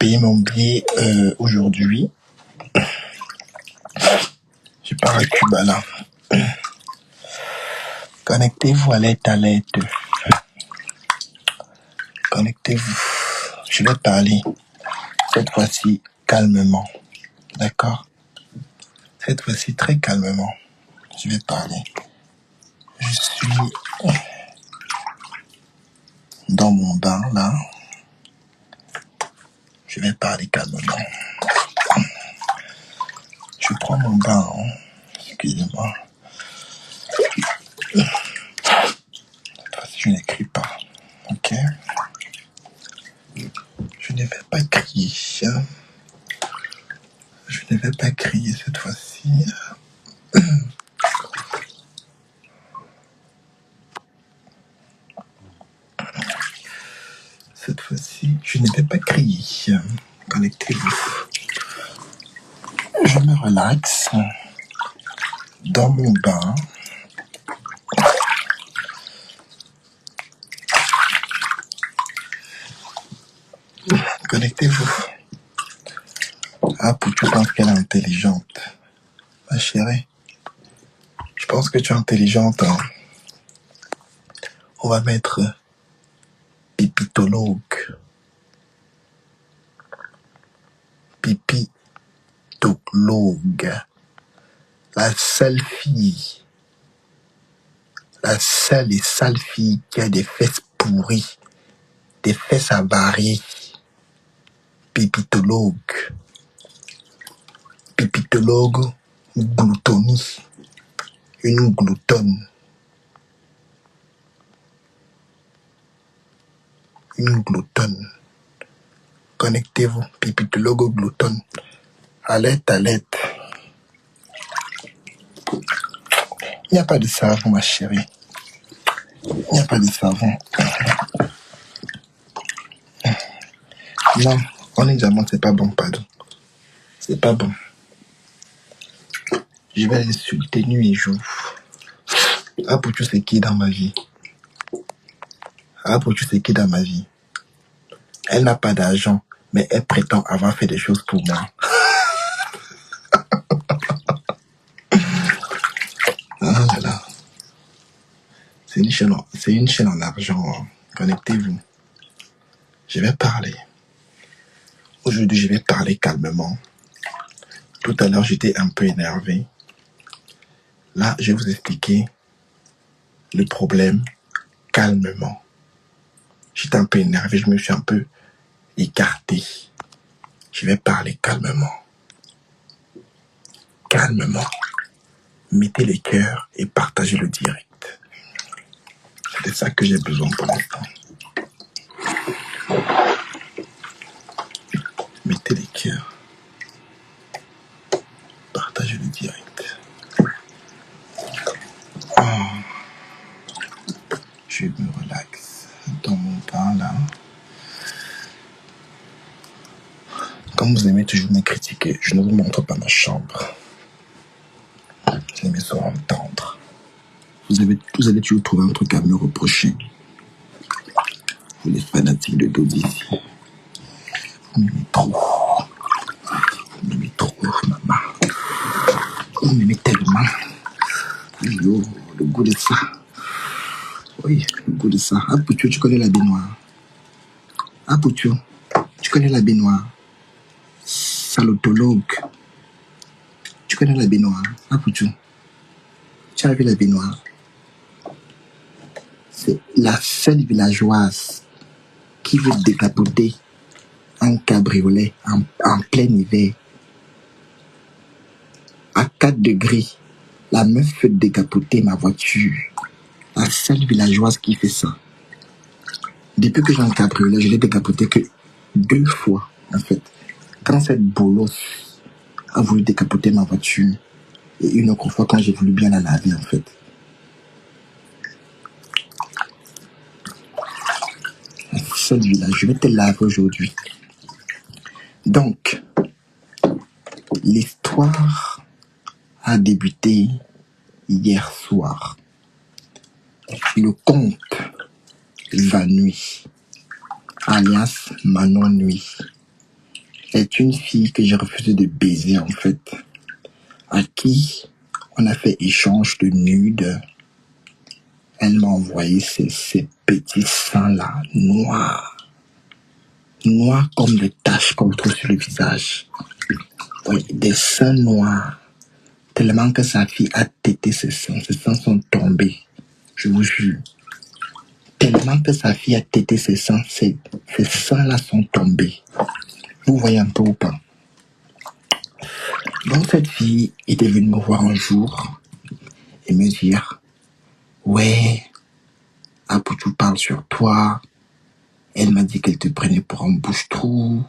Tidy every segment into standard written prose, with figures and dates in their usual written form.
payer mon billet aujourd'hui. Je pars à Cuba là. Connectez-vous à l'aide. Connectez-vous. Je vais parler cette fois-ci calmement. D'accord? Cette fois-ci très calmement. Je vais parler. Je suis dans mon bain là. Je vais parler calmement. Je prends mon bain. Excusez-moi. Cette fois-ci, je n'écris pas. Ok? Je ne vais pas crier. Je ne vais pas crier cette fois-ci. Cette fois-ci, je ne vais pas crier. Connectez-vous. Je me relaxe dans mon bain. Connectez-vous. Ah, pour tu penses qu'elle est intelligente. Ma chérie, je pense que tu es intelligente. Hein. On va mettre pipitologue. Pipitologue. La seule et sale fille qui a des fesses pourries, des fesses avariées. Pipitologue. Pipitologue, gloutonie. Une gloutonne. Une gloutonne. Connectez-vous, pipitologue gloutonne. Alerte. Il n'y a pas de savon, ma chérie. Il n'y a pas de savon. Non, on est diamant, c'est pas bon, pardon. C'est pas bon. Je vais l'insulter nuit et jour. Ah, pour tu sais qui est dans ma vie. Elle n'a pas d'argent, mais elle prétend avoir fait des choses pour moi. Ah là là. C'est une chaîne en argent. Hein. Connectez-vous. Je vais parler. Aujourd'hui, je vais parler calmement. Tout à l'heure, j'étais un peu énervé. Là, je vais vous expliquer le problème calmement. J'étais un peu énervé, je me suis un peu écarté. Je vais parler calmement. Calmement. Mettez les cœurs et partagez le direct. C'est de ça que j'ai besoin pour l'instant. Mettez les cœurs. Partagez le direct. Oh. Je me relaxe dans mon bain là. Comme vous aimez toujours me critiquer, je ne vous montre pas ma chambre. J'aime ça entendre. Vous allez toujours trouver un truc à me reprocher. Vous les fanatiques de Dodici. Vous m'aimez trop. Vous m'aimez trop, maman. Vous m'aimez tellement. Yo, le goût de ça. Oui, le goût de ça. Ah, Poutou, tu connais la baignoire. Ah, Poutou, tu connais la baignoire. Salotologue. Tu connais la baignoire. Ah, Poutou, tu as vu la baignoire. C'est la seule villageoise qui veut décapoter un cabriolet en plein hiver. À 4 degrés, la meuf veut décapoter ma voiture. La seule villageoise qui fait ça. Depuis que j'ai un cabriolet, je l'ai décapoté que 2 fois, en fait. Quand cette bolosse a voulu décapoter ma voiture, et une autre fois quand j'ai voulu bien la laver, en fait. La seule village, je vais te laver aujourd'hui. Donc, l'histoire a débuté hier soir. Le comte Vannuy, alias Manon Nuit, est une fille que j'ai refusé de baiser, en fait, à qui on a fait échange de nudes. Elle m'a envoyé ces petits seins-là, noirs. Noirs comme des taches qu'on trouve sur le visage. Oui, des seins noirs. Tellement que sa fille a tété ses seins sont tombés. Je vous jure. Tellement que sa fille a tété ses seins, ces seins-là sont tombés. Vous voyez un peu ou pas? Donc cette fille était venue me voir un jour et me dire, ouais, Apoutou parle sur toi. Elle m'a dit qu'elle te prenait pour un bouche-trou.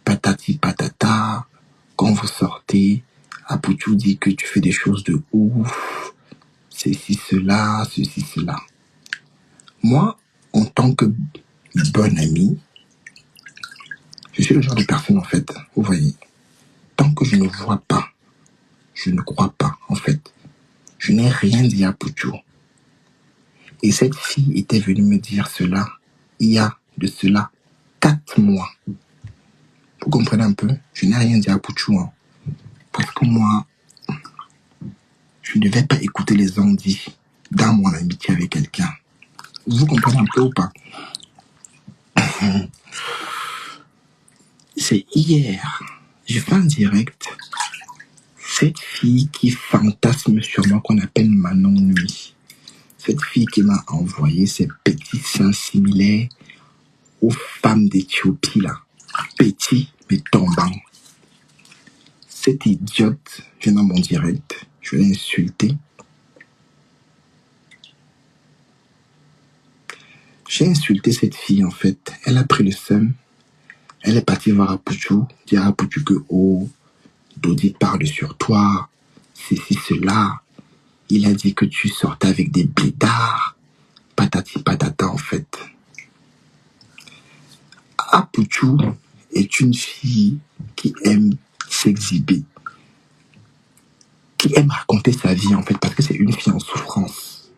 Patati patata. Quand vous sortez, Apoutou dit que tu fais des choses de ouf. Ceci, cela, ceci, cela. Moi, en tant que bon ami, je suis le genre de personne, en fait, vous voyez, tant que je ne vois pas, je ne crois pas, en fait. Je n'ai rien dit à Poutou. Et cette fille était venue me dire cela il y a de cela 4 mois. Vous comprenez un peu? Je n'ai rien dit à Poutou, hein, parce que moi, je ne vais pas écouter les on-dit dans mon amitié avec quelqu'un. Vous comprenez un peu ou pas? C'est hier, j'ai fait un direct. Cette fille qui fantasme sur moi, qu'on appelle Manon Nuit. Cette fille qui m'a envoyé ces petits seins similaires aux femmes d'Éthiopie, là. Petits, mais tombants. Cette idiote vient dans mon direct. Je l'ai insultée. J'ai insulté cette fille, en fait. Elle a pris le seum. Elle est partie voir Apoutou, dire à Apoutou que, oh, Dodi parle sur toi, ceci, cela. Il a dit que tu sortais avec des blédards. Patati patata, en fait. Apoutou est une fille qui aime s'exhiber, qui aime raconter sa vie, en fait, parce que c'est une fille en souffrance.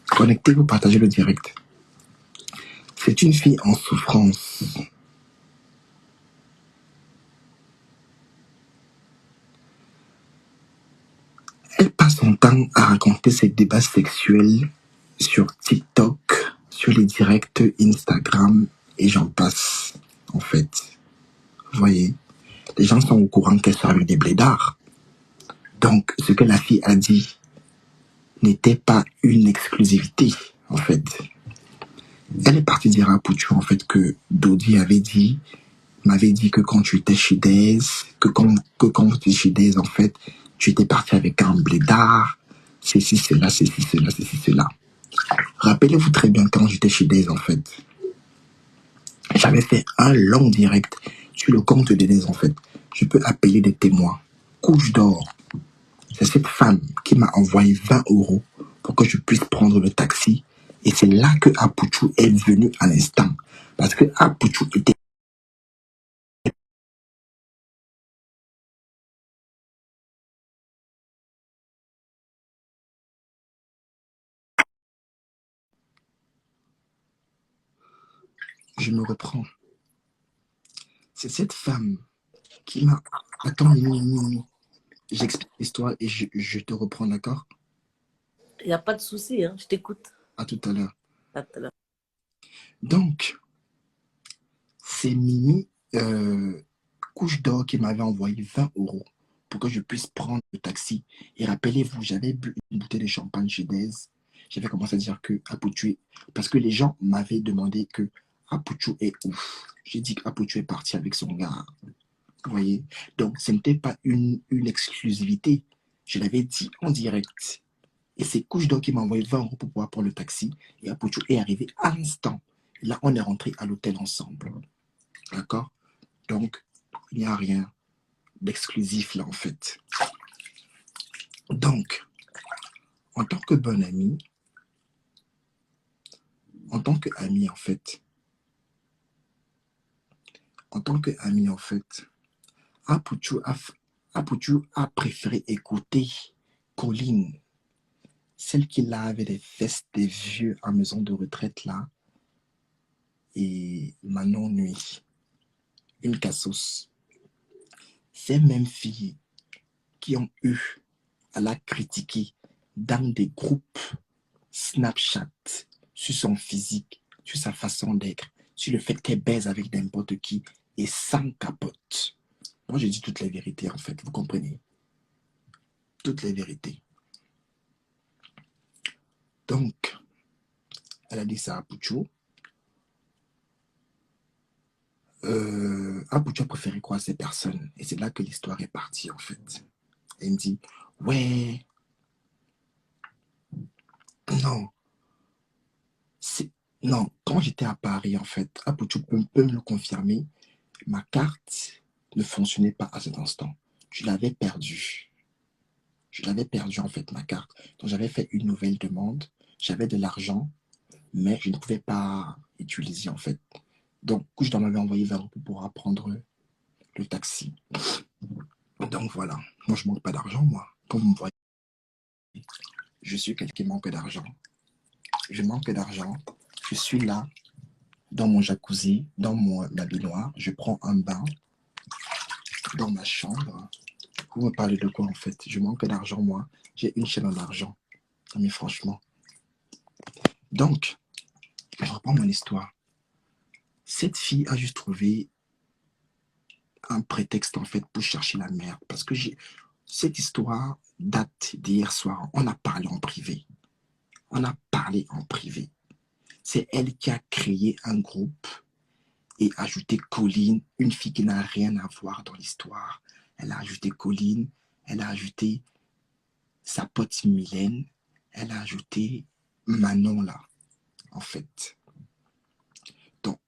Connectez-vous, partagez le direct. C'est une fille en souffrance. Elle passe son temps à raconter ses débats sexuels sur TikTok, sur les directs Instagram, et j'en passe, en fait. Vous voyez, les gens sont au courant qu'elle sort avec des blédards. Donc, ce que la fille a dit n'était pas une exclusivité, en fait. Elle est partie dire à Poutou, en fait, que Dodi m'avait dit que quand tu étais chez Days, que quand tu étais chez Days, en fait, tu étais parti avec un blédard, ceci, cela, ceci, cela, ceci, cela. Rappelez-vous très bien quand j'étais chez Days, en fait. J'avais fait un long direct sur le compte de Days, en fait. Je peux appeler des témoins. Couche d'or. C'est cette femme qui m'a envoyé 20 € pour que je puisse prendre le taxi. Et c'est là que Apoutou est venu à l'instant. Parce que Apoutou était... Je me reprends. C'est cette femme qui m'a... Attends, j'explique l'histoire et je te reprends, d'accord? Il n'y a pas de souci, hein, je t'écoute. À tout à l'heure. À tout à l'heure. Donc, c'est Mimi Couche d'or qui m'avait envoyé 20 € pour que je puisse prendre le taxi. Et rappelez-vous, j'avais bu une bouteille de champagne chez Dez. J'avais commencé à dire que Apoutou, parce que les gens m'avaient demandé que Apoutou est ouf. J'ai dit qu'Apoutou est parti avec son gars. Vous voyez? Donc, ce n'était pas une exclusivité. Je l'avais dit en direct. Et c'est Couche d'or qui m'a envoyé 20 € pour pouvoir prendre le taxi. Et Apoutou est arrivé à l'instant. Là, on est rentré à l'hôtel ensemble. D'accord? Donc, il n'y a rien d'exclusif là, en fait. Donc, en tant que bon ami, en tant qu'ami, en fait, Apoutou a préféré écouter Colline, celle qui là avait des fesses des vieux en maison de retraite là, et Manon Nuit, une cassos. ces mêmes filles qui ont eu à la critiquer dans des groupes Snapchat, sur son physique, sur sa façon d'être, sur le fait qu'elle baise avec n'importe qui et sans capote. Moi, je dis toutes les vérités, en fait, vous comprenez? Toutes les vérités. Donc, elle a dit ça à Pouchou. Pouchou a préféré croire ces personnes. Et c'est là que l'histoire est partie, en fait. Elle me dit, ouais, non, non, quand j'étais à Paris, en fait, Pouchou peut me le confirmer, ma carte ne fonctionnait pas à cet instant. Je l'avais perdue. Je l'avais perdu en fait, ma carte. Donc j'avais fait une nouvelle demande. J'avais de l'argent, mais je ne pouvais pas utiliser en fait. Donc, je dois m'avais envoyé vers vous pour prendre le taxi. Donc voilà. Moi, je manque pas d'argent, moi. Comme vous me voyez, je suis quelqu'un qui manque d'argent. Je manque d'argent. Je suis là, dans mon jacuzzi, dans ma baignoire. Je prends un bain dans ma chambre. Vous me parlez de quoi en fait? Je manque d'argent, moi. J'ai une chaîne en argent. Mais franchement. Donc, je reprends mon histoire. Cette fille a juste trouvé un prétexte en fait pour chercher la merde. Parce que cette histoire date d'hier soir. On a parlé en privé. On a parlé en privé. C'est elle qui a créé un groupe et ajouté Colline, une fille qui n'a rien à voir dans l'histoire. Elle a ajouté Colline, elle a ajouté sa pote Mylène, elle a ajouté Manon là, en fait. Donc,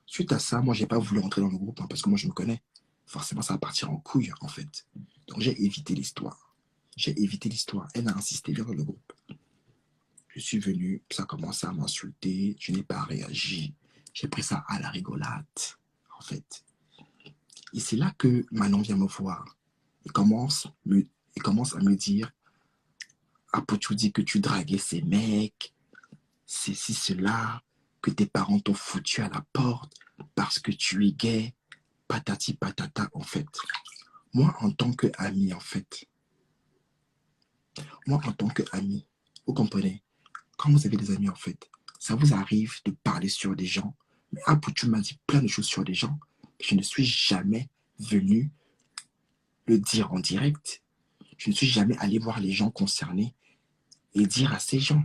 suite à ça, moi, j'ai pas voulu rentrer dans le groupe hein, parce que moi, je me connais. Forcément, ça va partir en couille, en fait. Donc, j'ai évité l'histoire. J'ai évité l'histoire. Elle a insisté, viens dans le groupe. Je suis venu, ça a commencé à m'insulter. Je n'ai pas réagi. J'ai pris ça à la rigolade, en fait. Et c'est là que Manon vient me voir. Il commence à me dire, après tu dis que tu draguais ces mecs, ceci, cela, que tes parents t'ont foutu à la porte parce que tu es gay, patati patata, en fait. Moi, en tant qu'ami, en fait, vous comprenez, quand vous avez des amis, en fait, ça vous arrive de parler sur des gens, mais tu m'as dit plein de choses sur des gens, que je ne suis jamais venu le dire en direct. Je ne suis jamais allé voir les gens concernés et dire à ces gens.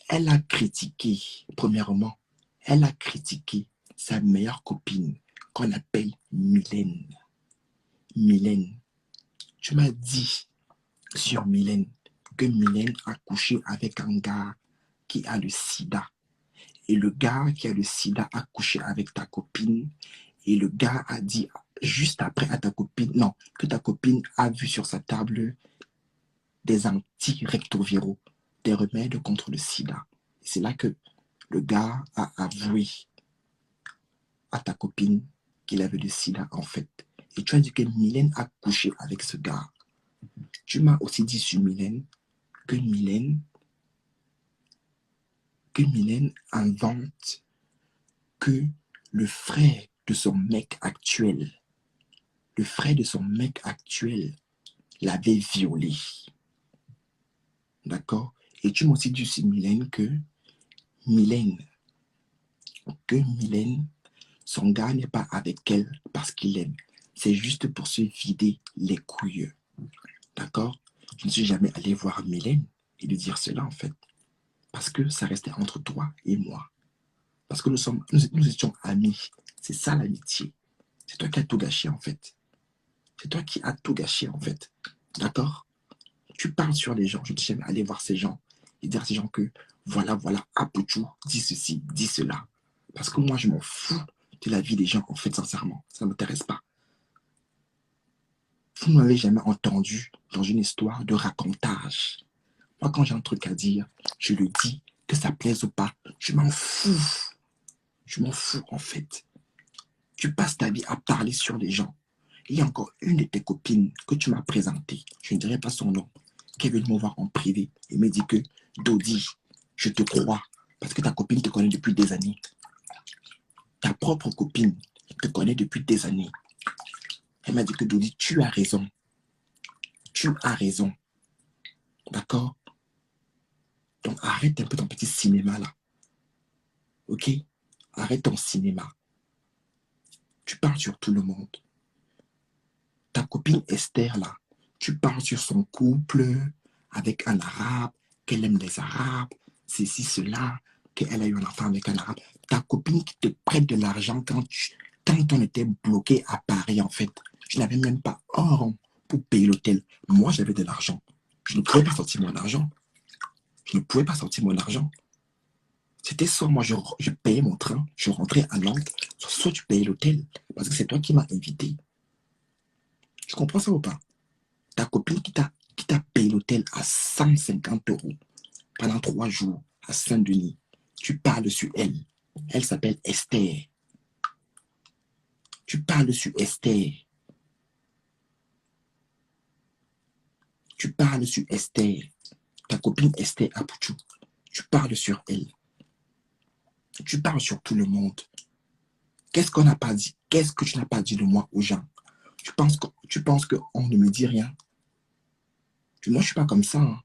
Elle a critiqué, premièrement, elle a critiqué sa meilleure copine qu'on appelle Mylène. Mylène, tu m'as dit sur Mylène que Mylène a couché avec un gars qui a le sida. Et le gars qui a le sida a couché avec ta copine. Et le gars a dit juste après à ta copine, non, que ta copine a vu sur sa table des antirétroviraux, des remèdes contre le sida. C'est là que le gars a avoué à ta copine qu'il avait le sida en fait. Et tu as dit que Mylène a couché avec ce gars. Tu m'as aussi dit sur Mylène que Mylène invente que le frère de son mec actuel, l'avait violée. D'accord? Et tu m'as aussi dit sur Mylène que Mylène, son gars n'est pas avec elle parce qu'il aime. C'est juste pour se vider les couilles. D'accord? Je ne suis jamais allé voir Mylène et lui dire cela en fait. Parce que ça restait entre toi et moi. Parce que nous étions amis. C'est ça l'amitié. C'est toi qui as tout gâché en fait. C'est toi qui as tout gâché en fait. D'accord? Tu parles sur les gens. Je ne suis jamais allé voir ces gens et dire à ces gens que voilà, Pouchou dit ceci, dit cela. Parce que moi, je m'en fous de la vie des gens, en fait, sincèrement. Ça ne m'intéresse pas. Vous ne m'avez jamais entendu dans une histoire de racontage. Moi, quand j'ai un truc à dire, je le dis, que ça plaise ou pas. Je m'en fous. Je m'en fous, en fait. Tu passes ta vie à parler sur les gens. Il y a encore une de tes copines que tu m'as présentée, je ne dirai pas son nom, qui est venue me voir en privé et me dit que Dodi, je te crois, parce que ta copine te connaît depuis des années. Ta propre copine te connaît depuis des années. Elle m'a dit que Dodi, tu as raison. Tu as raison. D'accord? Donc arrête un peu ton petit cinéma là. Ok? Arrête ton cinéma. Tu parles sur tout le monde. Ta copine Esther là, tu parles sur son couple avec un arabe, qu'elle aime les arabes, ceci, cela, qu'elle a eu un enfant avec un arabe. Ta copine qui te prête de l'argent quand on était bloqué à Paris en fait. Je n'avais même pas un rond pour payer l'hôtel. Moi j'avais de l'argent. Je ne pouvais pas sortir mon argent. Je ne pouvais pas sortir mon argent. C'était soit moi je payais mon train, je rentrais à Nantes, soit tu payais l'hôtel. Parce que c'est toi qui m'as invité. Tu comprends ça ou pas? Ta copine qui t'a payé l'hôtel à 150 euros pendant 3 jours à Saint-Denis. Tu parles sur elle. Elle s'appelle Esther. Tu parles sur Esther. Tu parles sur Esther. Ta copine Esther Apouchou. Tu parles sur elle. Tu parles sur tout le monde. Qu'est-ce qu'on n'a pas dit? Qu'est-ce que tu n'as pas dit de moi aux gens? Tu penses qu'on ne me dit rien? Moi, je ne suis pas comme ça. Hein.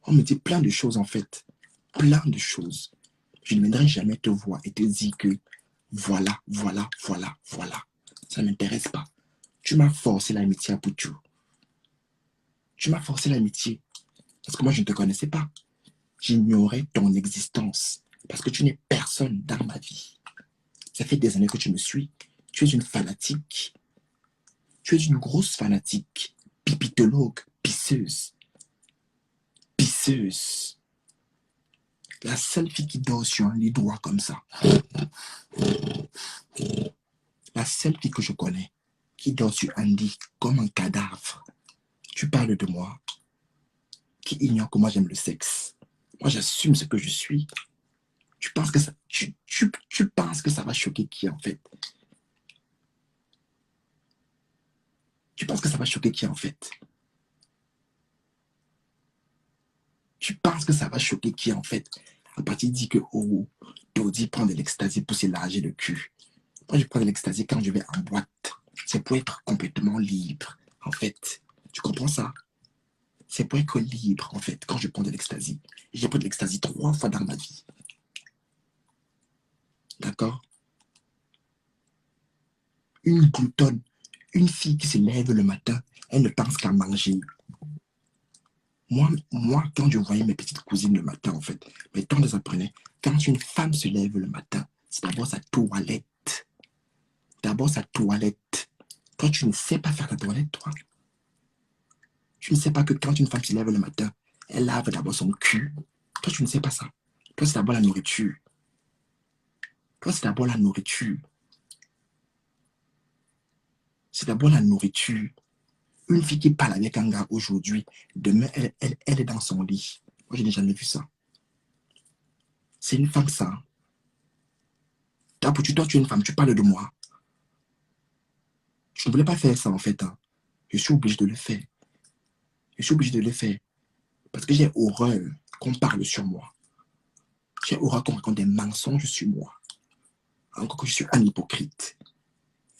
On me dit plein de choses, en fait. Plein de choses. Je ne viendrai jamais te voir et te dire que voilà. Ça ne m'intéresse pas. Tu m'as forcé l'amitié à Pouchou. Tu m'as forcé l'amitié. Parce que moi, je ne te connaissais pas. J'ignorais ton existence. Parce que tu n'es personne dans ma vie. Ça fait des années que tu me suis. Tu es une fanatique. Tu es une grosse fanatique. Pipitologue. Pisseuse. Pisseuse. La seule fille qui dort sur un lit droit comme ça. La seule fille que je connais qui dort sur un lit comme un cadavre. Tu parles de moi. Qui ignore que moi j'aime le sexe. Moi j'assume ce que je suis. Tu penses que ça, tu penses que ça va choquer qui en fait? Tu penses que ça va choquer qui en fait? Tu penses que ça va choquer qui en fait? À partir de dire que oh, Dodi prend de l'ecstasy pour s'élargir le cul. Moi je prends de l'ecstasy quand je vais en boîte. C'est pour être complètement libre en fait. Tu comprends ça? C'est pour être libre en fait quand je prends de l'ecstasy. J'ai pris de l'ecstasy 3 fois dans ma vie. D'accord? Une gloutonne, une fille qui se lève le matin, elle ne pense qu'à manger. Moi, quand je voyais mes petites cousines le matin, en fait, mes tantes apprenaient, quand une femme se lève le matin, c'est d'abord sa toilette. D'abord sa toilette. Toi, tu ne sais pas faire ta toilette, toi. Tu ne sais pas que quand une femme se lève le matin, elle lave d'abord son cul. Toi, tu ne sais pas ça. Toi, c'est d'abord la nourriture. Toi, c'est d'abord la nourriture. C'est d'abord la nourriture. Une fille qui parle avec un gars aujourd'hui, demain, elle est dans son lit. Moi, je n'ai jamais vu ça. C'est une femme, ça. Toi, tu es une femme, tu parles de moi. Je ne voulais pas faire ça, en fait. Hein. Je suis obligé de le faire. Je suis obligé de le faire. Parce que j'ai horreur qu'on parle sur moi. J'ai horreur qu'on raconte des mensonges sur moi. Encore que je suis un hypocrite.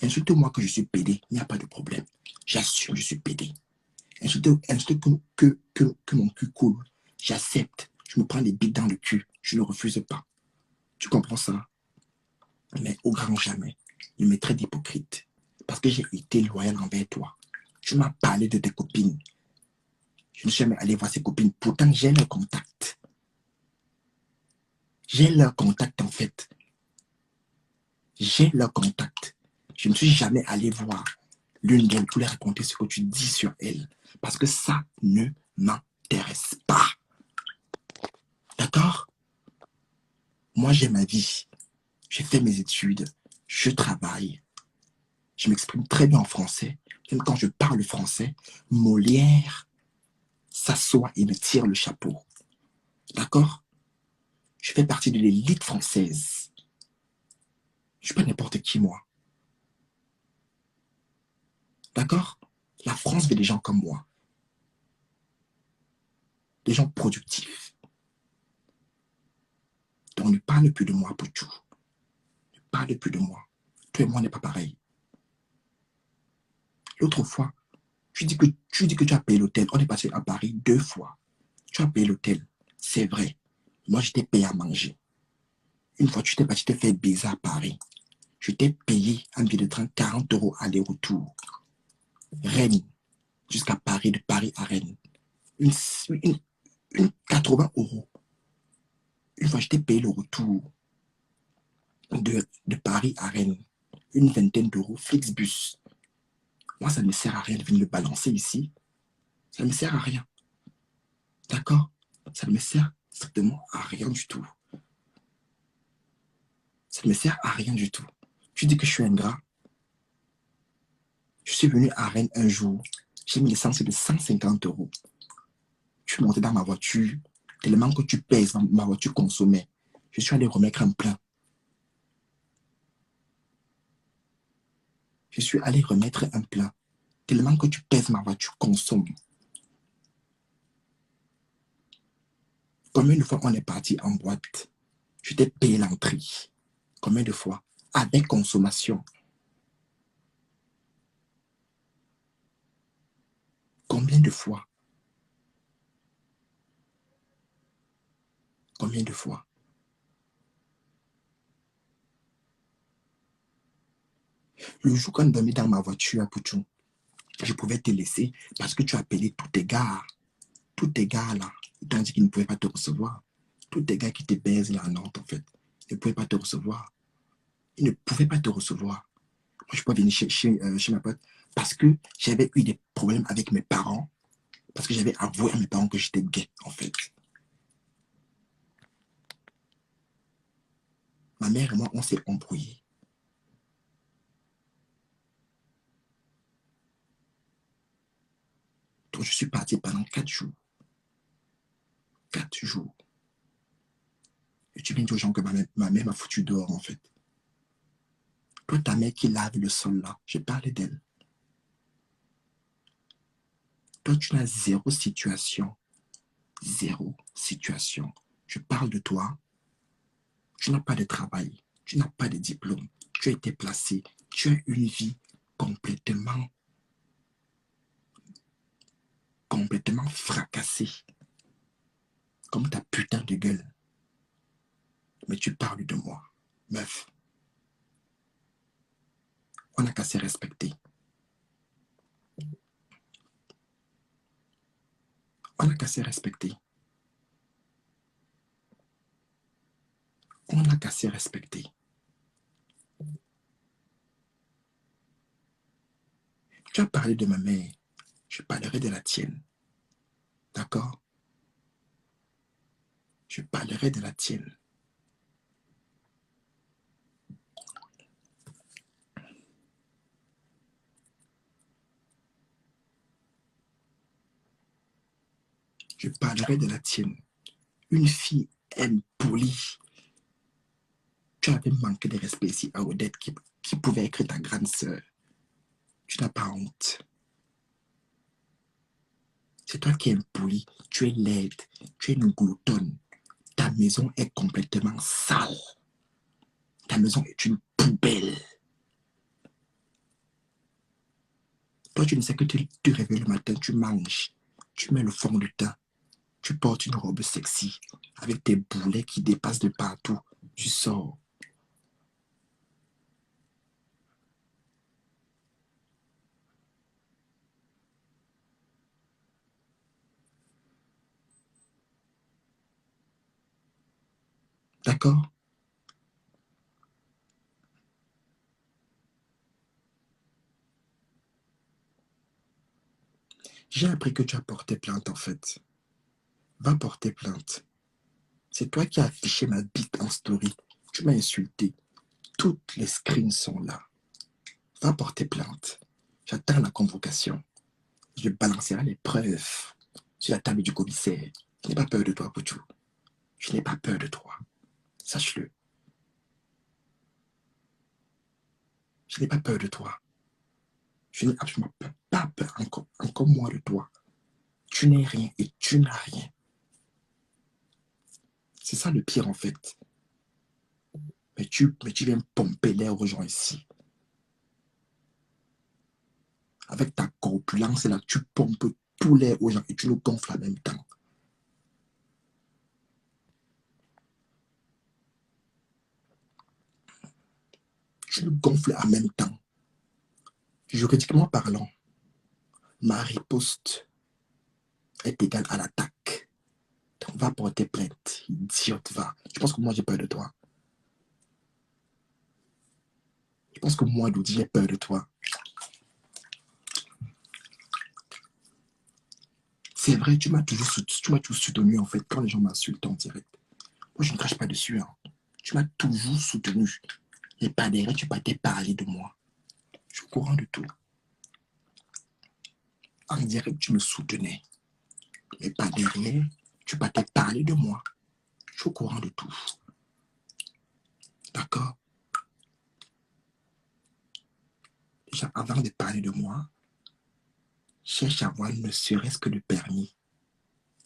Insulte-moi que je suis pédé, il n'y a pas de problème. J'assume, je suis pédé. Insulte que mon cul coule. J'accepte. Je me prends des bites dans le cul. Je ne refuse pas. Tu comprends ça? Mais au grand jamais, je me traite d'hypocrite. Parce que j'ai été loyal envers toi. Tu m'as parlé de tes copines. Je ne suis jamais allé voir ses copines. Pourtant, j'ai leur contact. J'ai leur contact, en fait. J'ai leur contact. Je ne suis jamais allé voir l'une d'elles pour lui raconter ce que tu dis sur elle. Parce que ça ne m'intéresse pas. D'accord? Moi, j'ai ma vie. J'ai fait mes études. Je travaille. Je m'exprime très bien en français. Même quand je parle français, Molière s'assoit et me tire le chapeau. D'accord? Je fais partie de l'élite française. Je ne suis pas n'importe qui, moi. D'accord? La France veut des gens comme moi. Des gens productifs. Donc ne parle plus de moi pour tout. Ne parle plus de moi. Toi et moi, on n'est pas pareil. L'autre fois, tu dis que tu as payé l'hôtel. On est passé à Paris 2 fois. Tu as payé l'hôtel. C'est vrai. Moi, je t'ai payé à manger. Une fois, tu t'es parti te faire baiser à Paris. Je t'ai payé un billet de train 40 euros aller-retour. Rennes, jusqu'à Paris, de Paris à Rennes. Une, une, une 80 euros. Une fois, je t'ai payé le retour de Paris à Rennes. Une vingtaine d'euros, Flixbus. Moi, ça ne me sert à rien de venir le balancer ici. Ça ne me sert à rien. D'accord? Ça ne me sert strictement à rien du tout. Ça ne me sert à rien du tout. Tu dis que je suis ingrat. Je suis venu à Rennes un jour. J'ai mis l'essence de 150 euros. Je suis monté dans ma voiture. Tellement que tu pèses, ma voiture consommait. Je suis allé remettre un plein. Je suis allé remettre un plein. Tellement que tu pèses, ma voiture consomme. Combien de fois on est parti en boîte? Je t'ai payé l'entrée. Combien de fois? Avec consommation. Combien de fois? Combien de fois? Le jour qu'on dormait dans ma voiture à Pouchou, je pouvais te laisser parce que tu as appelé tous tes gars. Tous tes gars là, ils t'ont dit qu'ils ne pouvaient pas te recevoir. Tous tes gars qui te baisent là à Nantes en fait, ils ne pouvaient pas te recevoir. Ils ne pouvaient pas te recevoir. Moi, je peux venir chez ma pote parce que j'avais eu des problèmes avec mes parents, parce que j'avais avoué à mes parents que j'étais gay en fait. Ma mère et moi, on s'est embrouillés. Donc, je suis parti pendant 4 jours. 4 jours. Et tu viens dire aux gens que ma mère m'a foutu dehors, en fait. Toi, ta mère qui lave le sol là, j'ai parlé d'elle. Toi, tu n'as zéro situation. Zéro situation. Je parle de toi. Tu n'as pas de travail. Tu n'as pas de diplôme. Tu as été placé. Tu as une vie complètement, complètement fracassée. Comme ta putain de gueule. Mais tu parles de moi. Meuf, on n'a qu'à se respecter. On n'a qu'à se respecter. On n'a qu'à se respecter. Tu as parlé de ma mère. Je parlerai de la tienne. D'accord? Je parlerai de la tienne. Je parlerai de la tienne. Une fille impolie. Tu avais manqué de respect ici à Odette qui pouvait être ta grande sœur. Tu n'as pas honte. C'est toi qui es impoli. Tu es laide. Tu es une gloutonne. Ta maison est complètement sale. Ta maison est une poubelle. Toi, tu ne sais que tu réveilles le matin, tu manges. Tu mets le fond du teint. Tu portes une robe sexy avec tes boulets qui dépassent de partout. Tu sors. D'accord? J'ai appris que tu as porté plainte en fait. Va porter plainte. C'est toi qui as affiché ma bite en story. Tu m'as insulté. Toutes les screens sont là. Va porter plainte. J'attends la convocation. Je balancerai les preuves sur la table du commissaire. Je n'ai pas peur de toi, Pouchou. Je n'ai pas peur de toi. Sache-le. Je n'ai pas peur de toi. Je n'ai absolument pas peur encore moins de toi. Tu n'es rien et tu n'as rien. C'est ça le pire en fait. Mais tu viens pomper l'air aux gens ici. avec ta corpulence, là, tu pompes tous les aux gens et tu le gonfles en même temps. Tu le gonfles en même temps. Juridiquement parlant, ma riposte est égale à l'attaque. Donc, va porter plainte. Idiote, va. Je pense que moi, j'ai peur de toi. Je pense que moi, Doudi, j'ai peur de toi. C'est vrai, tu m'as toujours soutenu, en fait, quand les gens m'insultent en direct. Moi, je ne crache pas dessus. Hein. Tu m'as toujours soutenu. Et pas derrière, tu t'es parlé de moi. Je suis au courant de tout. En direct, tu me soutenais. Et pas derrière, tu t'es parlé de moi. Je suis au courant de tout. D'accord? Déjà, avant de parler de moi, cherche à avoir ne serait-ce que le permis.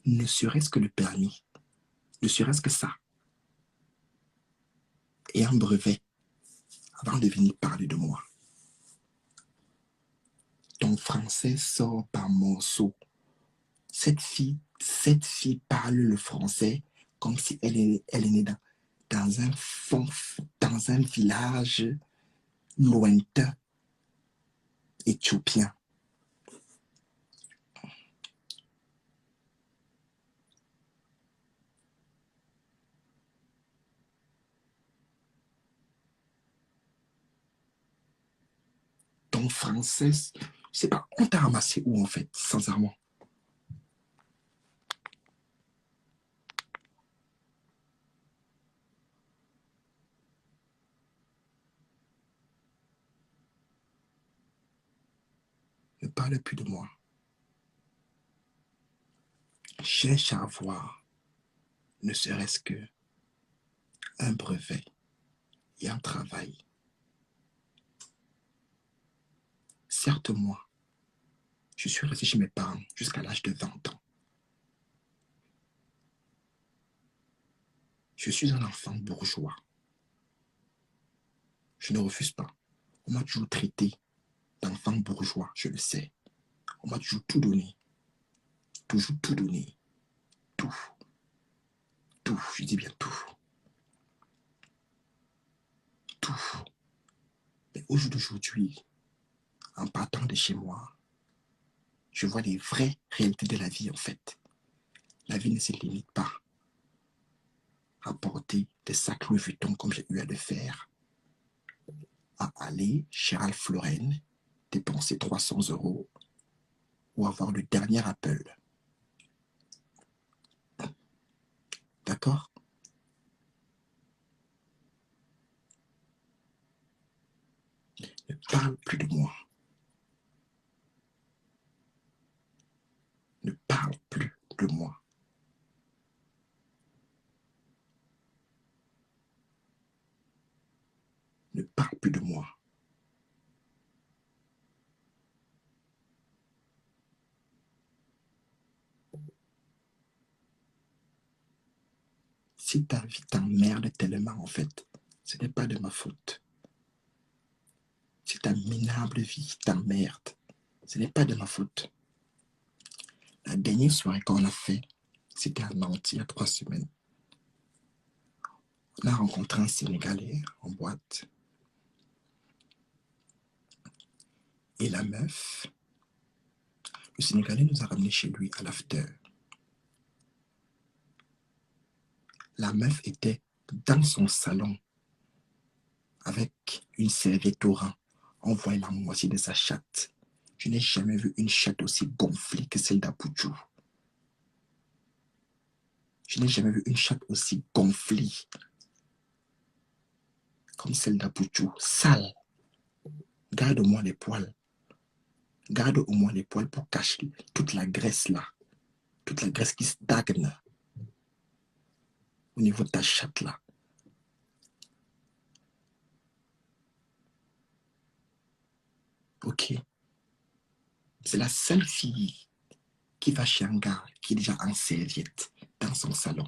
Ne serait-ce que le permis. Ne serait-ce que ça. Et un brevet avant de venir parler de moi. Ton français sort par morceaux. Cette fille parle le français comme si elle est née dans un fond, dans un village lointain éthiopien. Ton français, je sais pas, on t'a ramassé où en fait, sincèrement? Ne parle plus de moi. Cherche à avoir, ne serait-ce que un brevet et un travail. Certes, moi, je suis resté chez mes parents jusqu'à l'âge de 20 ans. Je suis un enfant bourgeois. Je ne refuse pas. On m'a toujours traité d'enfant bourgeois, je le sais. On m'a toujours tout donné. Toujours tout donné. Tout. Tout. Je dis bien tout. Tout. Mais au jour d'aujourd'hui, en partant de chez moi, je vois les vraies réalités de la vie en fait. La vie ne se limite pas à porter des sacs Louis Vuitton comme j'ai eu à le faire, à aller chez Ralph Lauren, dépenser 300 € ou avoir le dernier Apple. D'accord? Ne parle plus de moi. Ne parle plus de moi. Ne parle plus de moi. Si ta vie t'emmerde tellement, en fait, ce n'est pas de ma faute. Si ta minable vie t'emmerde, ce n'est pas de ma faute. La dernière soirée qu'on a fait, c'était à Nantes, il y a 3 semaines. On a rencontré un Sénégalais en boîte. Et la meuf, le Sénégalais nous a ramenés chez lui à l'after. La meuf était dans son salon avec une serviette au rang. On voyait la moitié de sa chatte. Je n'ai jamais vu une chatte aussi gonflée que celle d'Apouchou. Je n'ai jamais vu une chatte aussi gonflée comme celle d'Apouchou. Sale. Garde au moins les poils. Garde au moins les poils pour cacher toute la graisse là. Toute la graisse qui stagne au niveau de ta chatte là. Ok. C'est la seule fille qui va chez un gars qui est déjà en serviette dans son salon.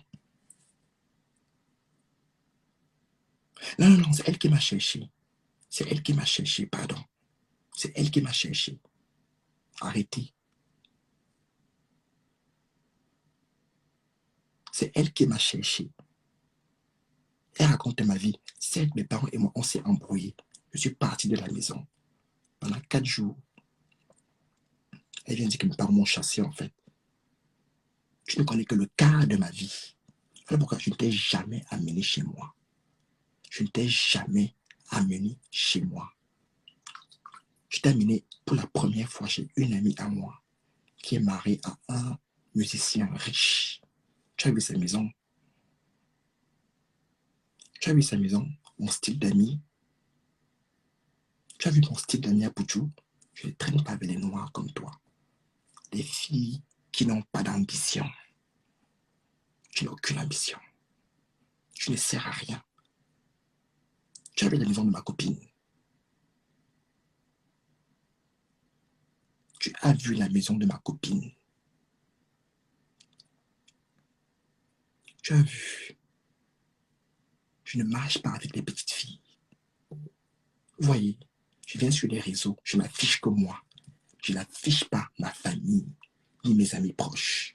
Non, non, non, c'est elle qui m'a cherché. C'est elle qui m'a cherché, pardon. C'est elle qui m'a cherché. Arrêtez. C'est elle qui m'a cherché. Elle raconte ma vie. Certes, mes parents et moi, on s'est embrouillés. Je suis parti de la maison. Pendant 4 jours, elle vient dire que mes parents m'ont chassé, en fait. Tu ne connais que le quart de ma vie. Voilà pourquoi je ne t'ai jamais amené chez moi. Je ne t'ai jamais amené chez moi. Je t'ai amené pour la première fois chez une amie à moi qui est mariée à un musicien riche. Tu as vu sa maison? Tu as vu sa maison? Mon style d'ami? Tu as vu mon style d'ami à Pouchou? Je ne traîne pas avec les noirs comme toi. Des filles qui n'ont pas d'ambition. Tu n'as aucune ambition. Tu ne sers à rien. Tu as vu la maison de ma copine? Tu as vu la maison de ma copine? Tu as vu? Je ne marche pas avec les petites filles. Vous voyez, je viens sur les réseaux, je n'affiche que moi. Je n'affiche pas ma famille, ni mes amis proches.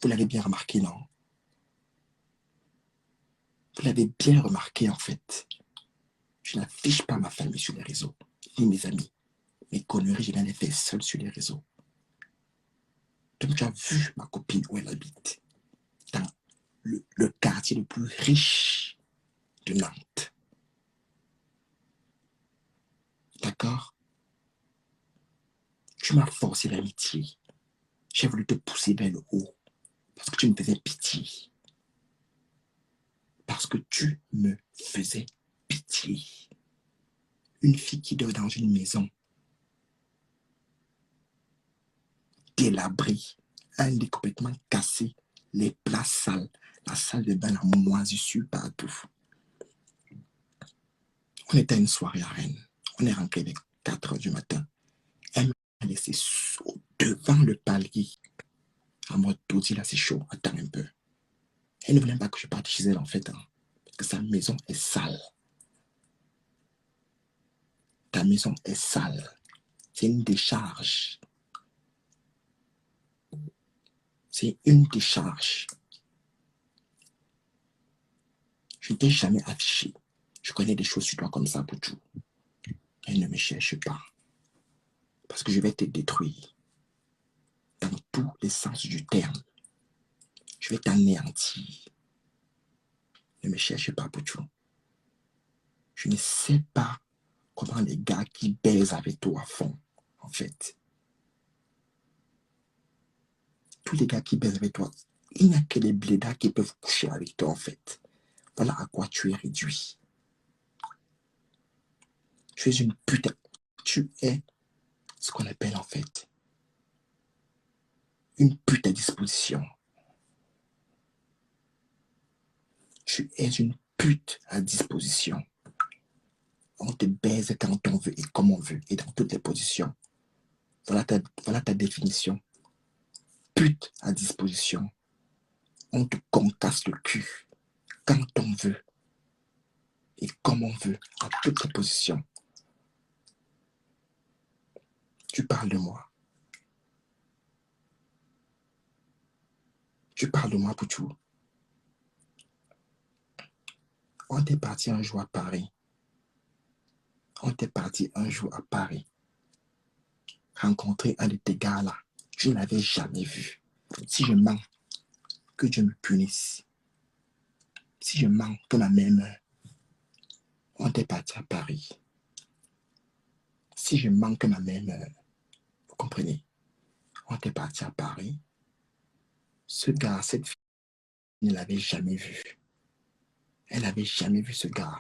Vous l'avez bien remarqué, non? Vous l'avez bien remarqué, en fait. Je n'affiche pas ma famille sur les réseaux, ni mes amis. Mes conneries, je viens les faire seul sur les réseaux. Donc, tu as vu ma copine où elle habite, dans le quartier le plus riche de Nantes. D'accord? Tu m'as forcé l'amitié. J'ai voulu te pousser vers le haut parce que tu me faisais pitié. Parce que tu me faisais pitié. Une fille qui dort dans une maison délabrée, un lit complètement cassé, les plats sales, la salle de bain, la moisissure partout. On était à une soirée à Rennes. On est rentré vers 4 heures du matin. Elle m'a laissé devant le palier. En mode, Dodi, là, c'est chaud, attends un peu. Elle ne voulait pas que je parte chez elle, en fait. Parce que sa maison est sale. Ta maison est sale. C'est une décharge. C'est une décharge. Je ne t'ai jamais affiché. Je connais des choses sur toi comme ça pour tout. Elle ne me cherche pas. Parce que je vais te détruire. Dans tous les sens du terme. Je vais t'anéantir. Ne me cherche pas pour tout. Je ne sais pas comment les gars qui baisent avec toi font, en fait. Tous les gars qui baisent avec toi, il n'y a que les blédards qui peuvent coucher avec toi, en fait. Voilà à quoi tu es réduit. Tu es une putain. Tu es ce qu'on appelle, en fait, une pute à disposition. Tu es une pute à disposition. On te baise quand on veut et comme on veut et dans toutes les positions. Voilà ta définition. Pute à disposition. On te concasse le cul quand on veut et comme on veut, à toutes les positions. Tu parles de moi. Tu parles de moi, Pouchou. On est parti un jour à Paris. On est parti un jour à Paris. Rencontrer un de tes gars là. Je ne l'avais jamais vu. Si je mens, que Dieu me punisse. Si je mens, que ma mère meure. On est parti à Paris. Si je mens, que ma mère meure. Vous comprenez? On est parti à Paris. Ce gars, cette fille, ne l'avait jamais vu. Elle n'avait jamais vu ce gars.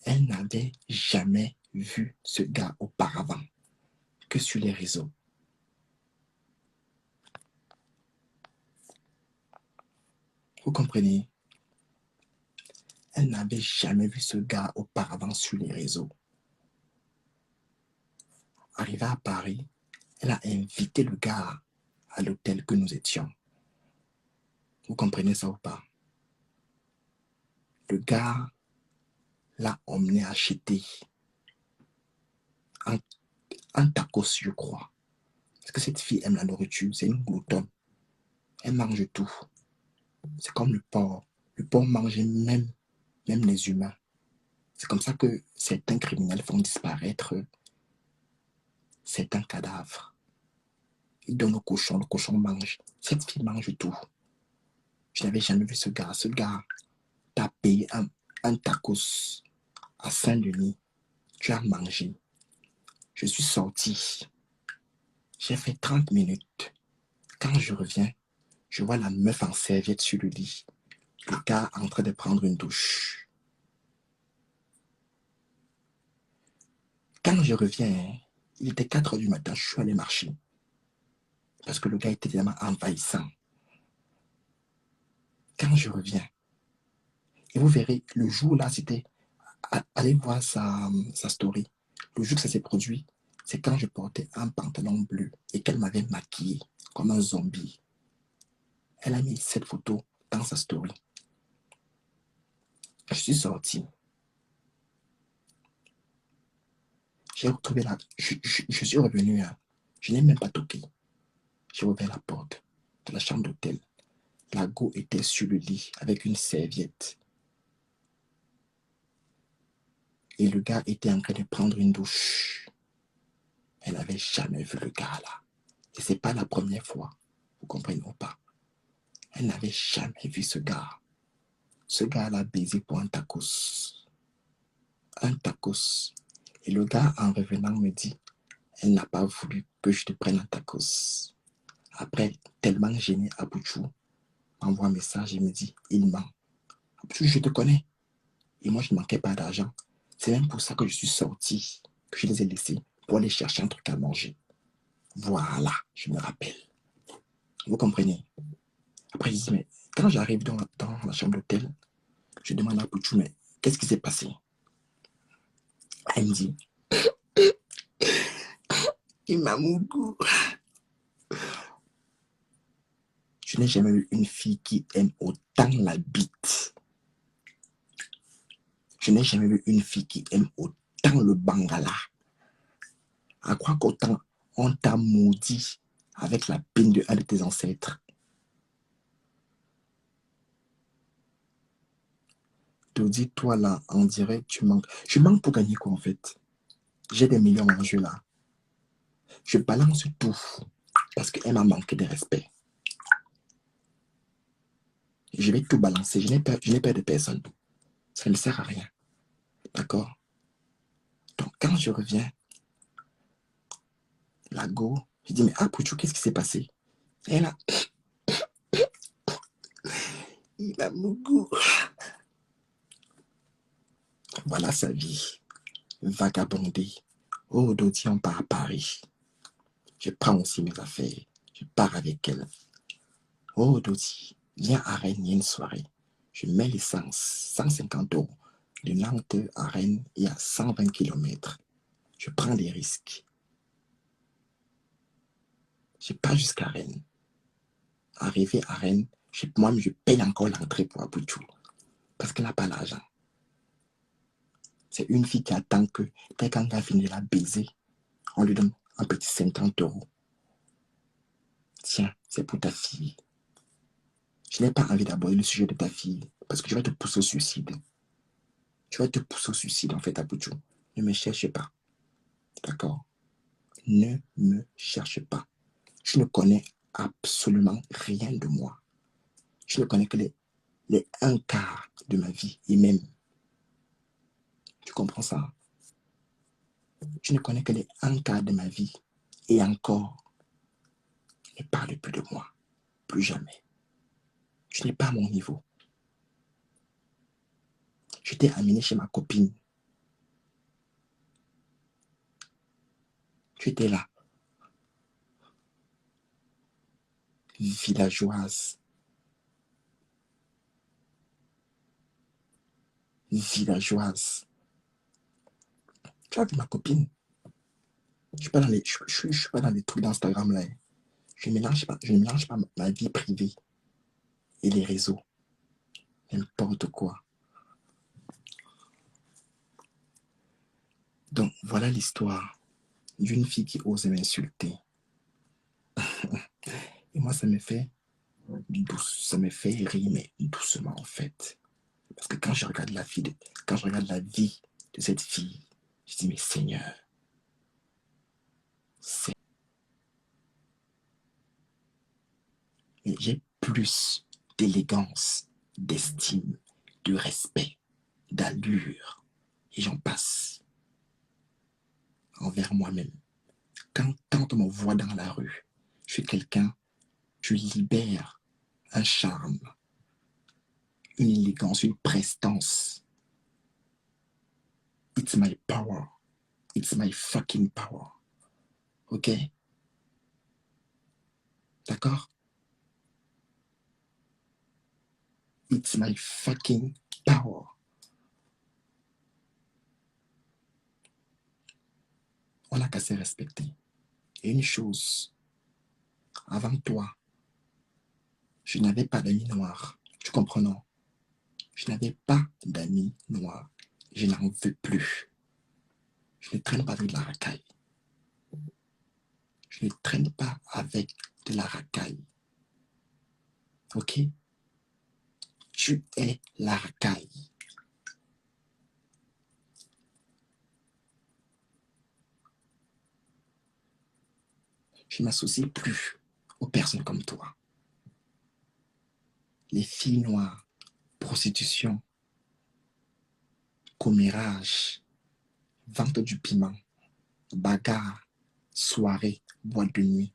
Elle n'avait jamais vu ce gars auparavant que sur les réseaux. Vous comprenez? Elle n'avait jamais vu ce gars auparavant sur les réseaux. Arrivée à Paris, elle a invité le gars à l'hôtel que nous étions. Vous comprenez ça ou pas? Le gars l'a emmené acheter un, un tacos, je crois. Parce que cette fille aime la nourriture, c'est une gloutonne. Elle mange tout. C'est comme le porc. Le porc mange même les humains. C'est comme ça que certains criminels font disparaître certains cadavres. Ils donnent au cochon, le cochon mange. Cette fille mange tout. Je n'avais jamais vu ce gars. Ce gars t'a payé un tacos à Saint-Denis. Tu as mangé. Je suis sorti. J'ai fait 30 minutes. Quand je reviens, je vois la meuf en serviette sur le lit. Le gars en train de prendre une douche. Quand je reviens, il était 4 heures du matin, je suis allé marcher. Parce que le gars était tellement envahissant. Quand je reviens, et vous verrez, le jour là, c'était... Allez voir sa story. Le jour que ça s'est produit, c'est quand je portais un pantalon bleu et qu'elle m'avait maquillé comme un zombie. Elle a mis cette photo dans sa story. Je suis sorti. J'ai retrouvé la... Je suis revenu. Hein. Je n'ai même pas toqué. J'ai ouvert la porte de la chambre d'hôtel. La go était sur le lit avec une serviette. Et le gars était en train de prendre une douche. Elle n'avait jamais vu le gars là. Et c'est pas la première fois. Vous comprenez ou pas? Elle n'avait jamais vu ce gars. Ce gars l'a baisé pour un tacos. Un tacos. Et le gars, en revenant, me dit, elle n'a pas voulu que je te prenne un tacos. Après, tellement gêné, Abouchou m'envoie un message et me dit, il ment. Abouchou, je te connais. Et moi, je ne manquais pas d'argent. C'est même pour ça que je suis sorti, que je les ai laissés pour aller chercher un truc à manger. Voilà, je me rappelle. Vous comprenez? Après, je dis, mais quand j'arrive dans la chambre d'hôtel, je demande à Pouchou, mais qu'est-ce qui s'est passé? Elle me dit, il m'a mougou. Je n'ai jamais vu une fille qui aime autant la bite. Je n'ai jamais vu une fille qui aime autant le bangala. À quoi qu'autant on t'a maudit avec la peine de un de tes ancêtres. Te dis, toi là, on dirait que tu manques. Je manque pour gagner quoi en fait? J'ai des millions en jeu là. Je balance tout parce qu'elle m'a manqué de respect. Je vais tout balancer. Je n'ai peur de personne. Ça ne sert à rien. D'accord? Donc, quand je reviens, la go, je dis, mais ah, Pouchou, qu'est-ce qui s'est passé? Elle a, il a mon goût. Voilà sa vie. Vagabonder. Oh, Dodi, on part à Paris. Je prends aussi mes affaires. Je pars avec elle. Oh, Dodi, viens à Rennes, il y a une soirée. Je mets l'essence, 150 €. De Nantes à Rennes, il y a 120 km. Je prends des risques. Je pars jusqu'à Rennes. Arrivé à Rennes, moi-même, je paye encore l'entrée pour Abouchou. Parce qu'elle n'a pas l'argent. C'est une fille qui attend que, dès qu'un gars finit de la baiser, on lui donne un petit 50 €. Tiens, c'est pour ta fille. Je n'ai pas envie d'aborder le sujet de ta fille parce que tu vas te pousser au suicide. Tu vas te pousser au suicide, en fait, Abouchou. Ne me cherche pas. D'accord? Ne me cherche pas. Tu ne connais absolument rien de moi. Tu ne connais que les un quart de ma vie et même. Tu comprends ça? Tu ne connais que les un quart de ma vie et encore. Ne parle plus de moi. Plus jamais. Tu n'es pas à mon niveau. Je t'ai amené chez ma copine. Tu étais là. Villageoise. Villageoise. Tu as vu ma copine? Je ne suis pas dans je suis pas dans les trucs d'Instagram là. Je ne mélange pas ma vie privée et les réseaux. N'importe quoi. Donc, voilà l'histoire. d'une fille qui ose m'insulter. Et moi, ça me fait ça me fait rire, mais doucement en fait. Parce que quand je regarde quand je regarde la vie de cette fille, je dis, mais Seigneur, j'ai plus d'élégance, d'estime, de respect, d'allure, et j'en passe envers moi-même. Quand on me voit dans la rue, je suis quelqu'un, je libère un charme, une élégance, une prestance. It's my power. It's my fucking power. Ok? D'accord? It's my fucking power. On n'a qu'à se respecter. Et une chose, avant toi, je n'avais pas d'amis noirs. Tu comprends, non? Je n'avais pas d'amis noirs. Je n'en veux plus. Je ne traîne pas avec de la racaille. Je ne traîne pas avec de la racaille. Ok? Tu es la racaille. Je ne m'associe plus aux personnes comme toi. Les filles noires, prostitution, commérage, vente du piment, bagarre, soirée, boîte de nuit.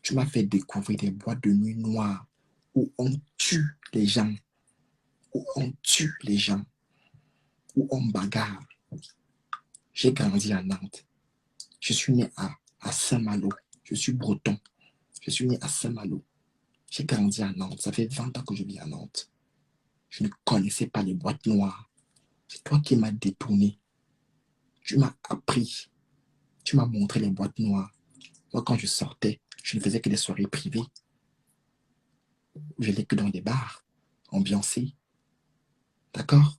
Tu m'as fait découvrir des boîtes de nuit noires où on tue les gens, où on tue les gens, où on bagarre. J'ai grandi à Nantes. Je suis né à Saint-Malo. Je suis breton. Je suis né à Saint-Malo. J'ai grandi à Nantes. Ça fait 20 ans que je vis à Nantes. Je ne connaissais pas les boîtes noires. C'est toi qui m'as détourné. Tu m'as appris. Tu m'as montré les boîtes noires. Moi, quand je sortais, je ne faisais que des soirées privées. Je n'allais que dans des bars, ambiancés. D'accord?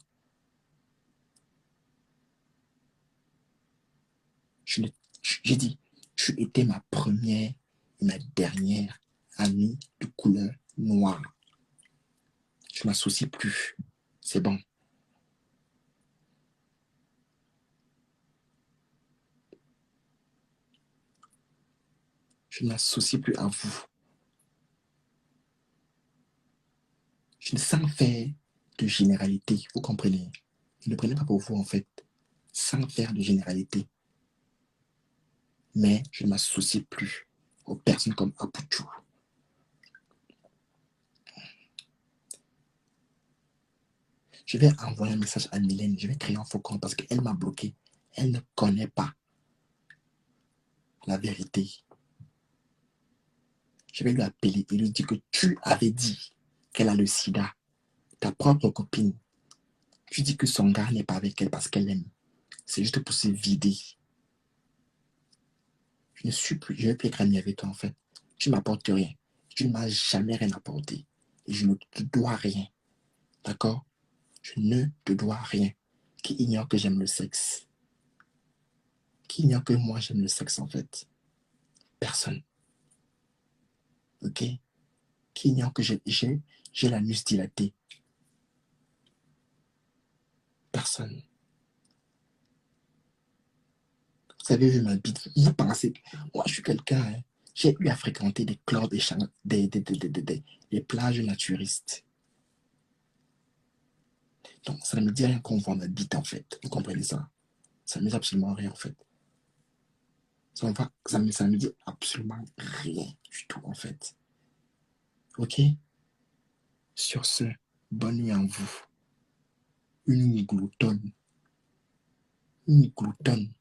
J'ai dit, tu étais ma première et ma dernière amie de couleur noire. Je ne m'associe plus. C'est bon. Je ne m'associe plus à vous. Je ne sens faire de généralité, vous comprenez? Je ne prenais pas pour vous en fait, sans faire de généralité. Mais je ne m'associe plus aux personnes comme Apoutou. Je vais envoyer un message à Mylène, je vais créer un faux compte parce qu'elle m'a bloqué. Elle ne connaît pas la vérité. Je vais lui appeler et lui dire que tu avais dit qu'elle a le sida. Ta propre copine. Tu dis que son gars n'est pas avec elle parce qu'elle aime. C'est juste pour se vider. Je ne vais plus être ami avec toi en fait. Tu ne m'apportes rien. Tu ne m'as jamais rien apporté. Et je ne te dois rien. D'accord? Je ne te dois rien. Qui ignore que j'aime le sexe? Qui ignore que moi j'aime le sexe en fait? Personne. Ok? Qui ignore que j'ai l'anus dilaté? Personne. Vous avez vu ma bite? Vous pensez que moi je suis quelqu'un, hein, j'ai eu à fréquenter des clubs et des plages naturistes. Donc ça ne me dit rien qu'on voit ma bite en fait. Vous comprenez ça? Ça ne me dit absolument rien en fait. Ça ne me dit absolument rien du tout en fait. Ok? Sur ce, bonne nuit à vous. Une gloutonne. Une gloutonne.